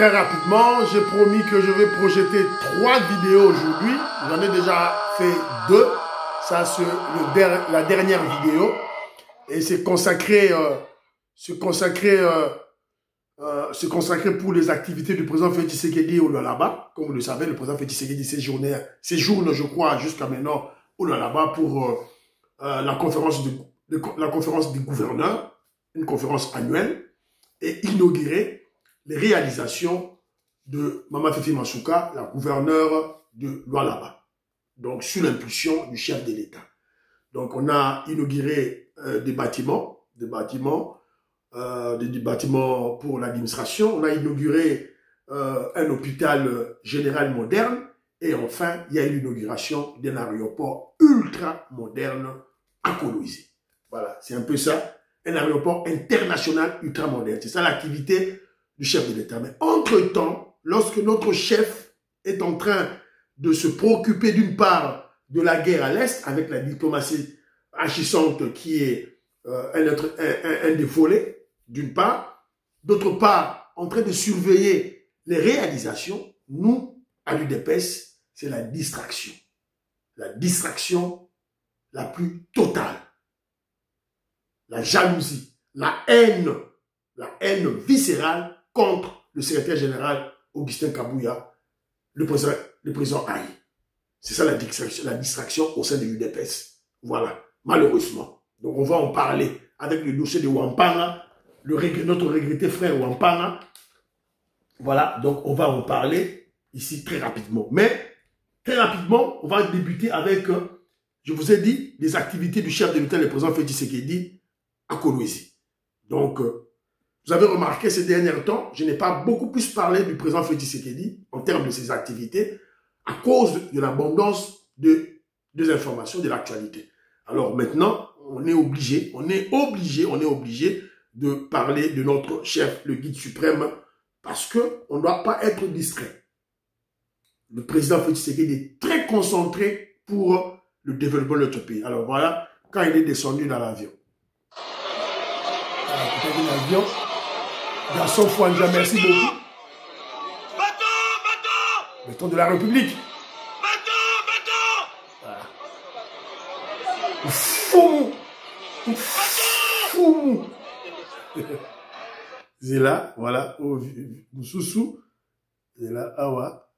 très rapidement, j'ai promis que je vais projeter 3 vidéos aujourd'hui. J'en ai déjà fait 2. Ça, c'est la dernière vidéo. Et c'est consacré, pour les activités du président Félix Tshisekedi au Lualaba. Comme vous le savez, le président Félix Tshisekedi séjourne, je crois, jusqu'à maintenant au Lualaba pour la conférence du gouverneur, une conférence annuelle, et inaugurer les réalisations de Mama Fifi Masuka, la gouverneure de Lualaba. Donc, sous l'impulsion du chef de l'État. Donc, on a inauguré des bâtiments pour l'administration. On a inauguré un hôpital général moderne. Et enfin, il y a eu l'inauguration d'un aéroport ultra moderne à Kolwezi. Voilà, c'est un peu ça. Un aéroport international ultra moderne. C'est ça l'activité du chef de l'État. Mais entre-temps, lorsque notre chef est en train de se préoccuper d'une part de la guerre à l'Est, avec la diplomatie agissante qui est un des volets, d'une part, d'autre part, en train de surveiller les réalisations, nous, à l'UDPS, c'est la distraction. La distraction la plus totale. La jalousie, la haine viscérale contre le secrétaire général Augustin Kabouya, le président Aïe. C'est ça la distraction au sein de l'UDPS. Voilà, malheureusement. Donc on va en parler avec le dossier de Wampana, notre regretté frère Wampana. Voilà, donc on va en parler ici très rapidement. Mais très rapidement, on va débuter avec, je vous ai dit, les activités du chef de l'État, le président Félix Tshisekedi, à Kolwezi. Donc, vous avez remarqué ces derniers temps, je n'ai pas beaucoup plus parlé du président Félix Tshisekedi en termes de ses activités à cause de l'abondance des informations de l'actualité. Alors maintenant, on est obligé de parler de notre chef, le guide suprême, parce qu'on ne doit pas être distrait. Le président Félix Tshisekedi est très concentré pour le développement de notre pays. Alors voilà, quand il est descendu dans l'avion. L'avion. Garçon Fouanja, merci beaucoup. Béton de la République. Voilà. Fou. C'est là, voilà, au Moussoussou. C'est là, Awa.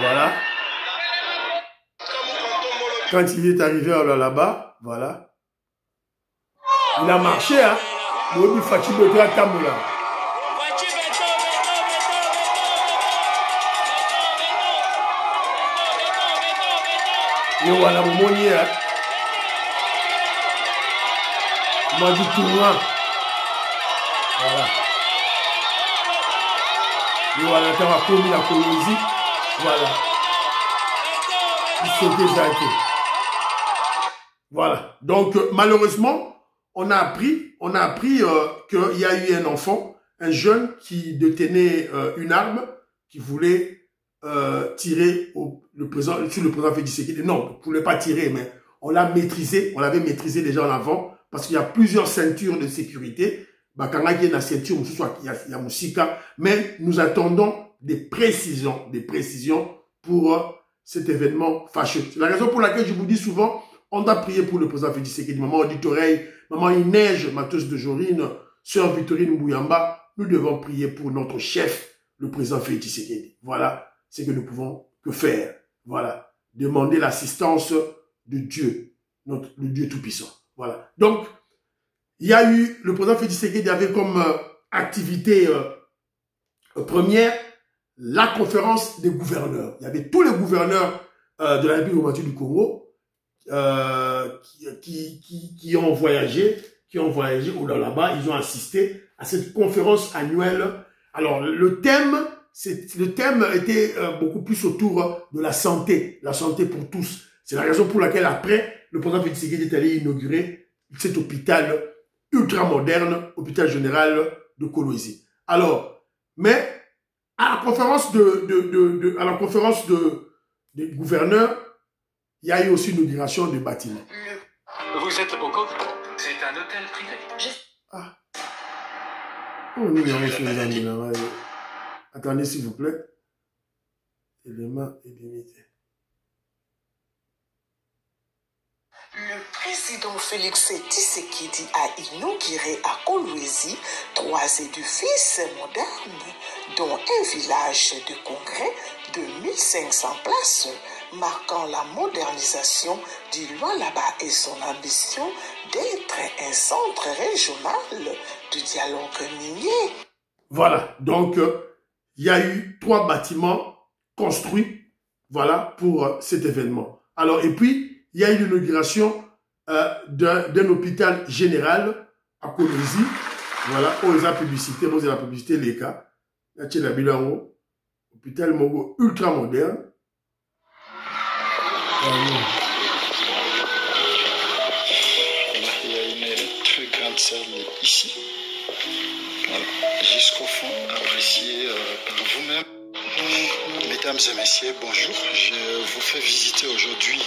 Voilà. Quand il est arrivé là-bas, voilà. Il a marché, hein. Il Fachi Beto à Kamoula. Et voilà, mon monier, hein. Il m'a dit tournoi. Voilà. Et voilà, tu as commis la Kolwezi. Voilà. Voilà. Donc, malheureusement, on a appris qu'il y a eu un enfant, un jeune qui détenait une arme, qui voulait tirer sur le président Félix Tshisekedi. Non, on ne voulait pas tirer, mais on l'a maîtrisé. On l'avait maîtrisé déjà en avant, parce qu'il y a plusieurs ceintures de sécurité. Bakanga qui est la ceinture, il y a Moussika, mais nous attendons des précisions pour cet événement fâcheux. C'est la raison pour laquelle je vous dis souvent, on doit prier pour le président Félix Tshisekedi. Maman Audit Oreille, maman Inej, Matheus de Jorine, sœur Victorine Mbouyamba, nous devons prier pour notre chef, le président Félix Tshisekedi. Voilà ce que nous pouvons que faire. Voilà. Demander l'assistance de Dieu, le Dieu Tout-Puissant. Voilà. Donc, il y a eu, le président Félix Tshisekedi avait comme activité première la conférence des gouverneurs. Il y avait tous les gouverneurs de la République du Congo qui ont voyagé au là-bas. Ils ont assisté à cette conférence annuelle. Alors, le thème était beaucoup plus autour de la santé pour tous. C'est la raison pour laquelle après, le président Félix Tshisekedi est allé inaugurer cet hôpital ultra moderne, hôpital général de Kolwezi. Alors, mais à la conférence des gouverneurs, il y a eu aussi une inauguration de bâtiments. Vous êtes au Congrès? C'est un hôtel privé. Ah. Oh, nous avons fait les amis là. Attendez, s'il vous plaît. Élément et limité. Le président Félix Tshisekedi a inauguré à Kolwezi 3 édifices modernes, dont un village de congrès de 1500 places, marquant la modernisation du Lualaba et son ambition d'être un centre régional de dialogue minier. Voilà, donc il y a eu 3 bâtiments construits, voilà, pour cet événement. Alors, et puis, il y a eu l'inauguration d'un hôpital général à Kolwezi. Voilà, où ils ont publicité, la publicité, les cas. Là, tu as bilan, hôpital Mogo ultra moderne. Il y a une très grande salle ici, voilà, jusqu'au fond, appréciée par vous-même. Mesdames et messieurs, bonjour. Je vous fais visiter aujourd'hui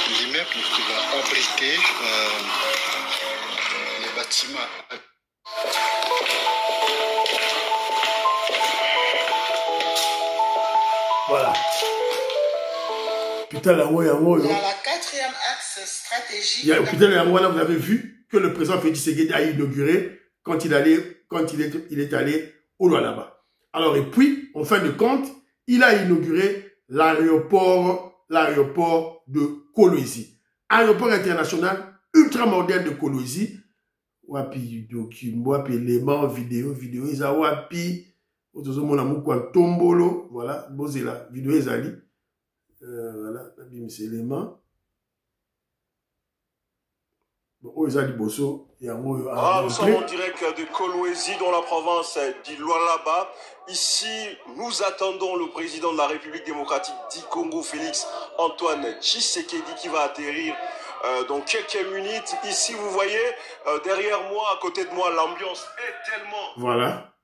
l'immeuble qui va abriter les bâtiments. Voilà. Putain, là, ouais, Dans la 4e axe stratégique. Il y a l'hôpital là, vous avez vu que le président Félix Tshisekedi a inauguré quand il est allé au Lualaba. Alors, et puis, en fin de compte, il a inauguré l'aéroport de Kolwezi. Aéroport international ultra moderne de Kolwezi. Wapi document, wapi éléments, vidéo, isa wapi. Tombolo, voilà, bozela, vidéo ezali. Voilà, c'est élément. Bon, ezali bosso. Nous sommes en direct de Kolwezi dans la province du Lualaba. Ici, nous attendons le président de la République démocratique du Congo, Félix Antoine Tshisekedi, qui va atterrir dans quelques minutes. Ici, vous voyez, derrière moi, à côté de moi, l'ambiance est tellement... Voilà.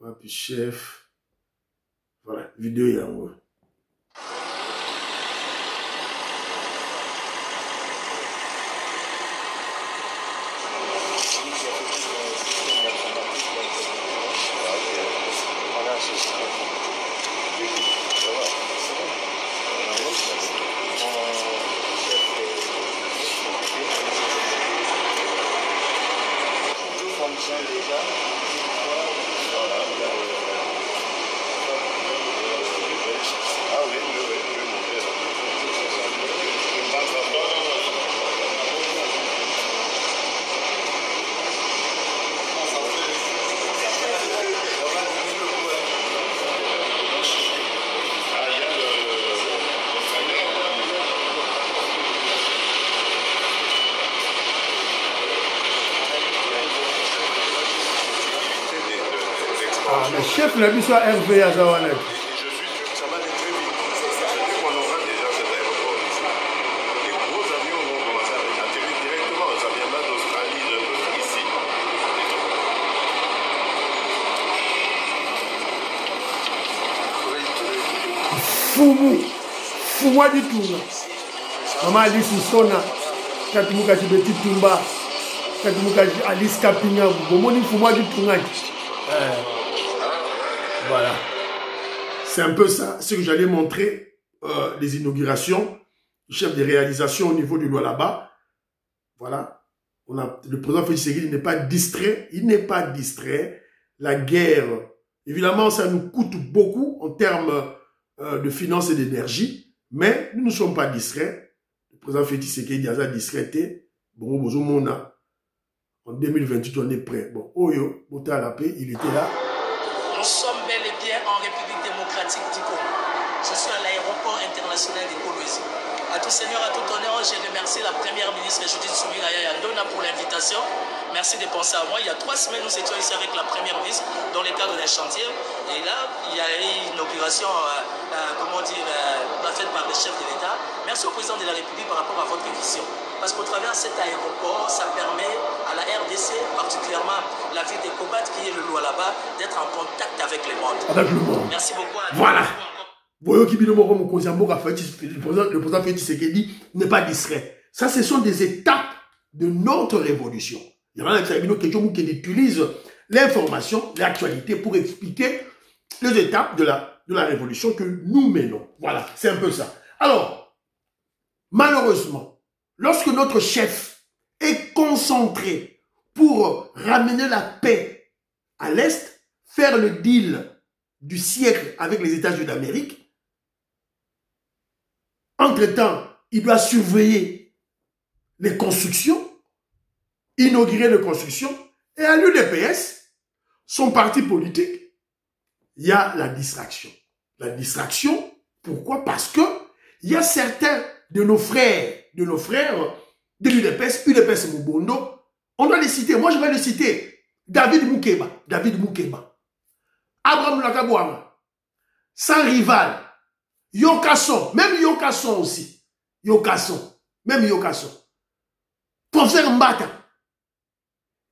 Et puis chef. Voilà, vidéo il y a moi. Le chef l'a vu sur RV à Zawanek. Je suis sûr que ça va aller très vite. C'est-à-dire qu'on aura déjà cet aéroport ici. Les gros avions vont commencer à atterrir directement. Ça viendra d'Australie, ici. Fumu du tout. Maman Alice Sona, Katumuka Chibeti Tumba, Katumuka Alice Kapinga, Bomoni Fumu du tout. Voilà. C'est un peu ça, ce que j'allais montrer, les inaugurations, le chef des réalisations au niveau du Lualaba. Voilà. Le président Félix Tshisekedi n'est pas distrait. Il n'est pas distrait. La guerre, évidemment, ça nous coûte beaucoup en termes de finances et d'énergie, mais nous ne sommes pas distraits. Le président Félix Tshisekedi a discrété. Bon, en 2028, on est prêt. Bon, Oyo, Bota la paix, il était là. Nous sommes bel et bien en République démocratique du Congo. Je suis à l'aéroport international de Kolwezi. À tout seigneur, à tout honneur, je remercie la première ministre Judith Suminga Yandona pour l'invitation. Merci de penser à moi. Il y a 3 semaines, nous étions ici avec la première ministre dans le cadre d'un chantier. Et là, il y a eu une inauguration, faite par le chef de l'État. Merci au président de la République par rapport à votre vision. parce qu'au travers de cet aéroport, ça permet à la RDC, particulièrement la ville de Kobat, qui est le Lualaba, d'être en contact avec le monde. Avec le monde. Merci beaucoup. Voilà. Le président Félix Tshisekedi n'est pas distrait. Ça, ce sont des étapes de notre révolution. Il y en a qui utilisent l'information, l'actualité pour expliquer les étapes de la révolution que nous menons. Voilà, c'est un peu ça. Alors, malheureusement, lorsque notre chef est concentré pour ramener la paix à l'Est, faire le deal du siècle avec les États-Unis d'Amérique, entre-temps, il doit surveiller les constructions, inaugurer les constructions, et à l'UDPS, son parti politique, il y a la distraction. La distraction, pourquoi? Parce que il y a certains de nos frères de l'UDPS, UDPS Mubondo, on doit les citer. Moi, je vais les citer. David Moukeba, Abraham Lakabouama, sans rival, Yokasson, même Yokasson aussi. Même Yokasson. Professeur Mbata.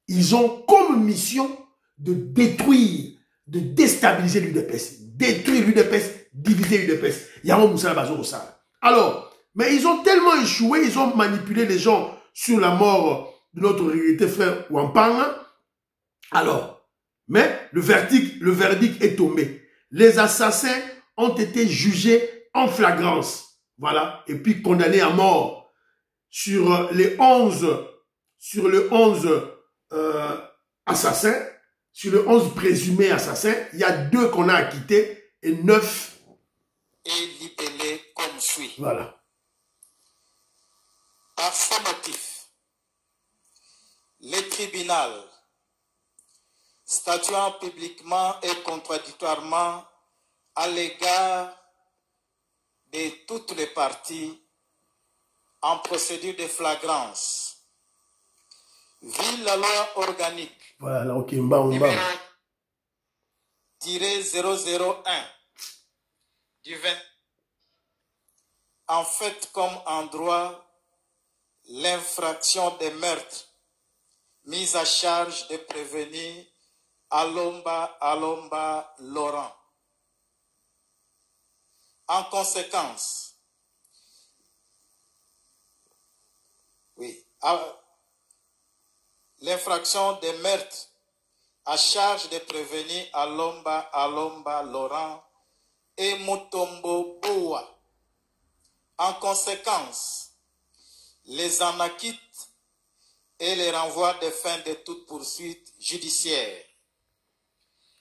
Ils ont comme mission de détruire, de déstabiliser l'UDPS. Détruire l'UDPS, diviser l'UDPS. Yamo Moussa Bazo Ossara. Alors, mais ils ont tellement échoué, ils ont manipulé les gens sur la mort de notre regretté frère Wampanga. Alors, mais le verdict est tombé. Les assassins ont été jugés en flagrance. Voilà. Et puis condamnés à mort. Sur les 11 assassins, sur les 11 présumés assassins, il y a 2 qu'on a acquittés et 9 et libellés comme suit. Voilà. Affirmatif. Le tribunal, statuant publiquement et contradictoirement à l'égard de toutes les parties en procédure de flagrance, vit la loi organique voilà, ok, numéro -001 du 20. En fait, comme en droit, l'infraction des meurtres mise à charge de prévenir Alomba Laurent. En conséquence, l'infraction des meurtres à charge de prévenir Alomba Laurent et Mutombo Boua. En conséquence, les en acquittent et les renvoient de fin de toute poursuite judiciaire.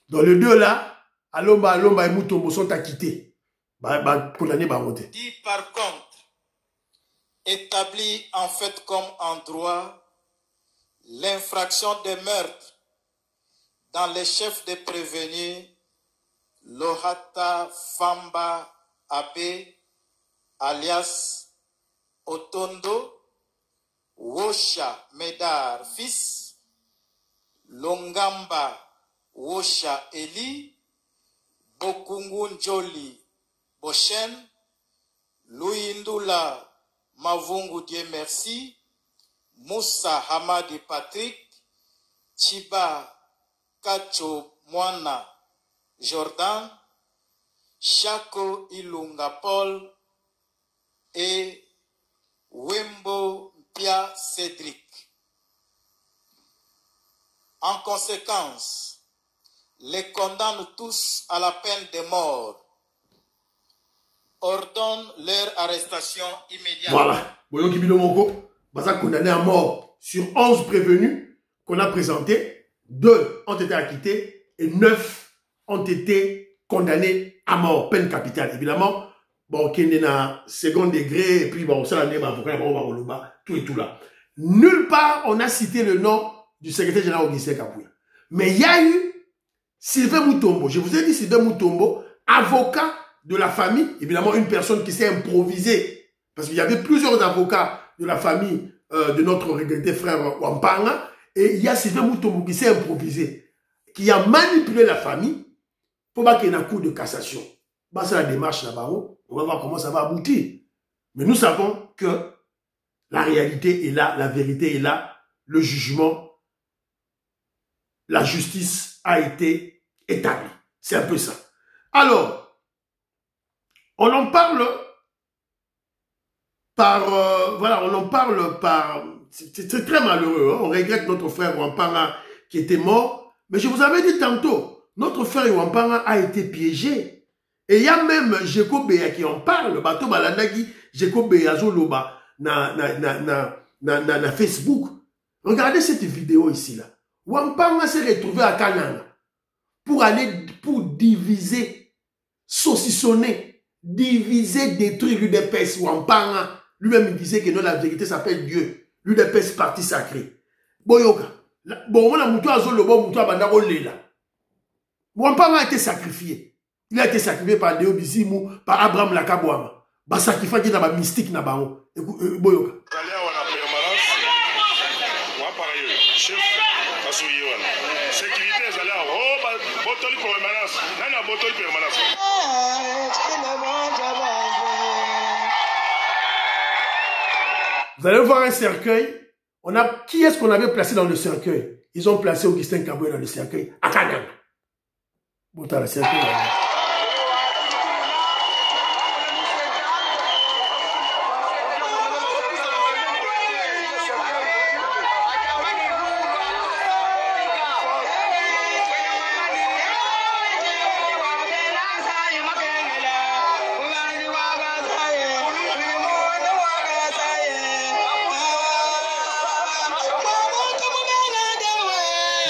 Dans les deux là, Alomba et Mutombo sont acquittés. Dit par contre, établit en fait comme en droit l'infraction de meurtre dans les chefs de prévenus Lohata Famba Abe alias Otondo, Wosha Medar fils, Longamba Wosha Eli, Bokungu Njoli Boshen, Louindula Mavungu Dieu merci, Moussa Hamadi Patrick, Chiba Kacho Mwana Jordan, Chako Ilunga Paul et Wembo Pia Cédric. En conséquence, les condamne tous à la peine de mort, ordonne leur arrestation immédiate. Voilà. Boyo Kibilo Moko, Baza condamné à mort sur 11 prévenus qu'on a présentés. 2 ont été acquittés et 9 ont été condamnés à mort, peine capitale. Évidemment, bon, qui est dans second degré, et puis bon, ça l'a dit, tout et tout là. Nulle part on a cité le nom du secrétaire général Augustin Kapouya. Mais il y a eu Sylvain Mutombo. Je vous ai dit Sylvain Mutombo, avocat de la famille, évidemment une personne qui s'est improvisée, parce qu'il y avait plusieurs avocats de la famille de notre regretté frère Wampanga, et il y a Sylvain Mutombo qui s'est improvisé, qui a manipulé la famille pour pas qu'il y ait un coup de cassation. Bah, c'est la démarche là-bas, on va voir comment ça va aboutir. Mais nous savons que La réalité est là, la vérité est là, le jugement, la justice a été établie. C'est un peu ça. Alors, on en parle par... voilà, on en parle par... C'est très malheureux. Hein? On regrette notre frère Wampanga qui était mort. Mais je vous avais dit tantôt, notre frère Wampanga a été piégé. Et il y a même Jeko Beya qui en parle. Bato Balandagi, Jeko Beya Zoloba na Facebook. Regardez cette vidéo ici là. Wampanga s'est retrouvé à Kananga pour diviser, saucissonner, diviser, détruire l'UDPS. Wampanga lui-même il disait que non, la vérité s'appelle Dieu. L'UDPS parti sacré. Boyoka. Bon, on a moutou à Zolobo, moutou à Bandaro Lela. Wampanga a été sacrifié. Il a été sacrifié par Deo Bizimu, par Abraham Lakabouama. Bah sacrifié qui n'a pas mystique n'a pas. Boyoka. Vous allez voir un cercueil. Qui est-ce qu'on avait placé dans le cercueil? Ils ont placé Augustin Kabouya dans le cercueil à Kananga. Bon, t'as le cercueil là.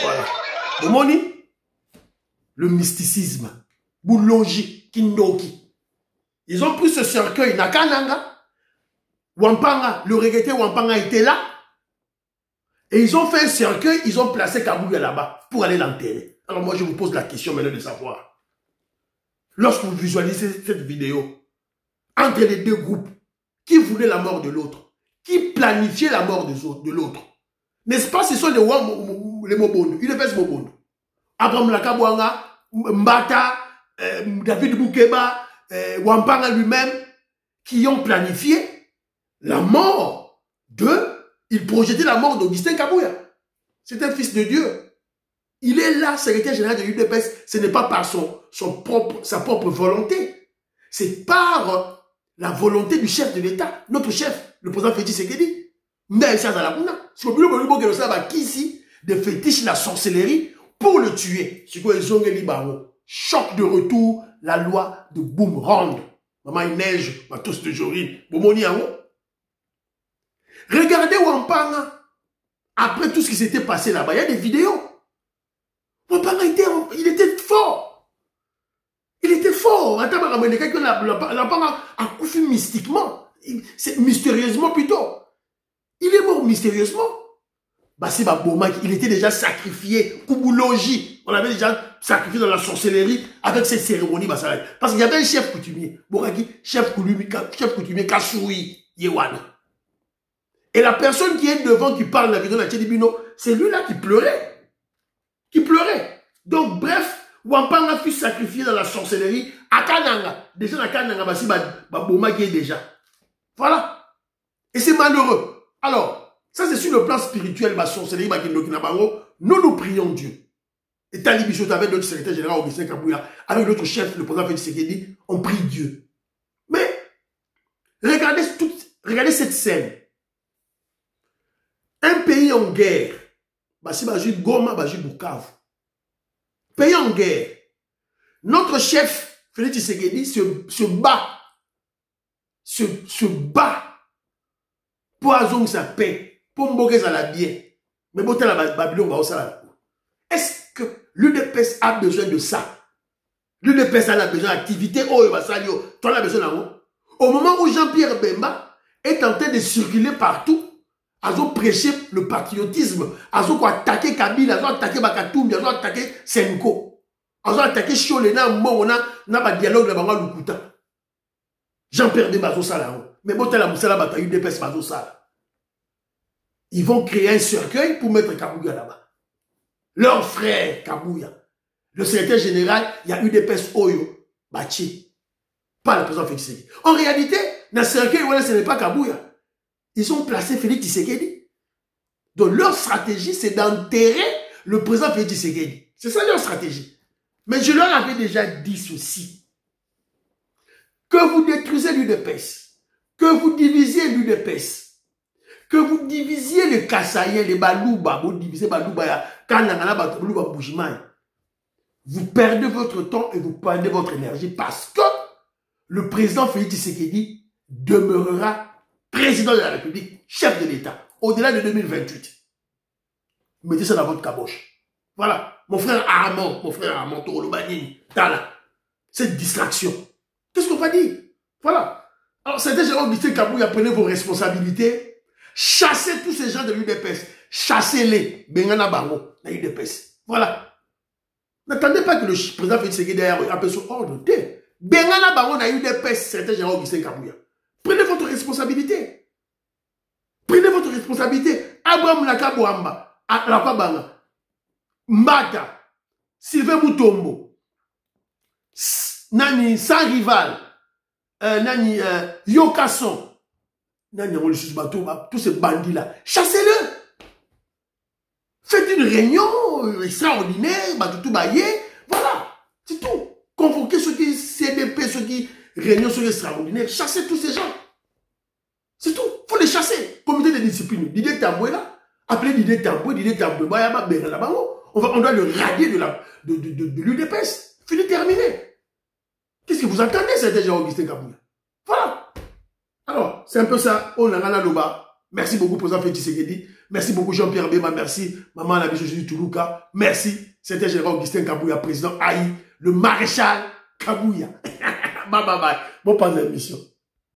Voilà. Bomoni, le mysticisme, Boulongi, Kindoki. Ils ont pris ce cercueil, Nakananga, Wampanga, le regretté Wampanga était là. Et ils ont fait un cercueil, ils ont placé Kabouya là-bas pour aller l'enterrer. Alors moi je vous pose la question maintenant de savoir. Lorsque vous visualisez cette vidéo, entre les deux groupes, qui voulait la mort de l'autre? Qui planifiait la mort de l'autre? N'est-ce pas, ce sont les Mobondo, il est pas Mobondo. Abraham Lakabouanga, Mbata, David Boukeba, Wampanga lui-même, qui ont planifié la mort il projetait la mort d'Augustin Kabouya. C'est un fils de Dieu. Il est là, secrétaire général de l'UDPS. Ce n'est pas par sa propre volonté. C'est par la volonté du chef de l'État, notre chef, le président Félix Tshisekedi. Si vous voulez qui ici de fétiche la sorcellerie pour le tuer. Choc de retour, la loi de Boomerang. Maman, il neige, ma tous de Jorine. Regardez Wampanga. Après tout ce qui s'était passé là-bas, il y a des vidéos. Wampanga il était fort. Il était fort. Wampanga a couffé mystiquement. Mystérieusement plutôt. Il est mort mystérieusement. Il était déjà sacrifié. Kubulogi. On l'avait déjà sacrifié dans la sorcellerie avec cette cérémonie. Parce qu'il y avait un chef coutumier. Boraki, chef coutumier Kassoui Yewana. Et la personne qui est devant, qui parle de la vidéo de Tchedibino, c'est lui là qui pleurait. Qui pleurait. Donc bref, Wampanga fut sacrifié dans la sorcellerie à Kananga. Déjà à Kananga, Boma qui est déjà. Voilà. Et c'est malheureux. Alors, ça c'est sur le plan spirituel, ma sorcellerie, nous prions Dieu. Et Tali Bichot avec notre secrétaire général Augustin Kabouya, avec notre chef, le président Félix Tshisekedi, on prie Dieu. Mais, regardez cette scène. Un pays en guerre, Goma, Bukavu. Pays en guerre. Notre chef, Félix Tshisekedi, se bat pour avoir sa paix, pour mboker sa la bien. Mais bon, la Babylone va aussi. Est-ce que l'UDPS a besoin de ça? L'UDPS a besoin d'activité. Oh, toi, a besoin d'avoir. Au moment où Jean-Pierre Bemba est en train de circuler partout, Azo prêcher le patriotisme, Azo attaquer Kabila, Azo attaquer Bakatoumbi, Azo attaquer Senko, Azo attaquer Cholena, Mona, n'a pas dialogue là-bas, Lukuta. Jean-Pierre Bemba, Azo Sala. Mais bon, t'as la moussala bataille UDPS, Azo Sala. Ils vont créer un cercueil pour mettre Kabouya là-bas. Leur frère Kabouya, le secrétaire général, il y a UDPS Oyo, Bachi, pas le président Félix. En réalité, dans le cercueil, ce n'est pas Kabouya. ils ont placé Félix Tshisekedi. Donc leur stratégie, c'est d'enterrer le président Félix Tshisekedi. C'est ça leur stratégie. Mais je leur avais déjà dit ceci. Que vous détruisez l'UDPS, que vous divisiez l'UDPS, que vous divisiez les Kassaïens, les Balouba, vous divisez Balouba, Balouba Boujimai. Vous perdez votre temps et vous perdez votre énergie parce que le président Félix Tshisekedi demeurera président de la République, chef de l'État, au-delà de 2028. Mettez ça dans votre caboche. Voilà. Mon frère Armand, Torolobanini, Tala. Cette distraction. Qu'est-ce qu'on va dire? Voilà. Alors, c'était Jérôme Augustin Kabouya, prenez vos responsabilités. Chassez tous ces gens de l'UDPS. Chassez-les. Bengana Bango, la UDPS. Voilà. N'attendez pas que le président Félix Tshisekedi appelle son ordre. Bengana Bango, la UDPS, c'était Jérôme Augustin Kabouya. Prenez votre responsabilité. Prenez votre responsabilité. Abraham Nakabouamba, Lakabanga, Mbata, Sylvain Moutombo, Nani, sans rival, Nani, Yokasson, Nani, tous ces bandits-là, chassez-le. Faites une réunion extraordinaire, Batoutou Baye, voilà, c'est tout. Convoquez ceux qui CDP, ceux qui réunion sur extraordinaire, chassez tous ces gens. C'est tout, il faut les chasser. Comité de discipline, Didier Tamboué là, appelez Didier Tamboué, on doit le radier de l'UDPS. Fini, terminé. Qu'est-ce que vous entendez, c'était Jean-Augustin Kabouya? Voilà. Alors, c'est un peu ça. On a la loba. Merci beaucoup, président Félix Tshisekedi. Merci beaucoup, Jean-Pierre Bema. Merci, maman la Jésus Toulouka. Merci. C'était Jean-Augustin Kabouya, président Haï, le maréchal Kabouya. Bye bye bye. Bon, pas d'émission.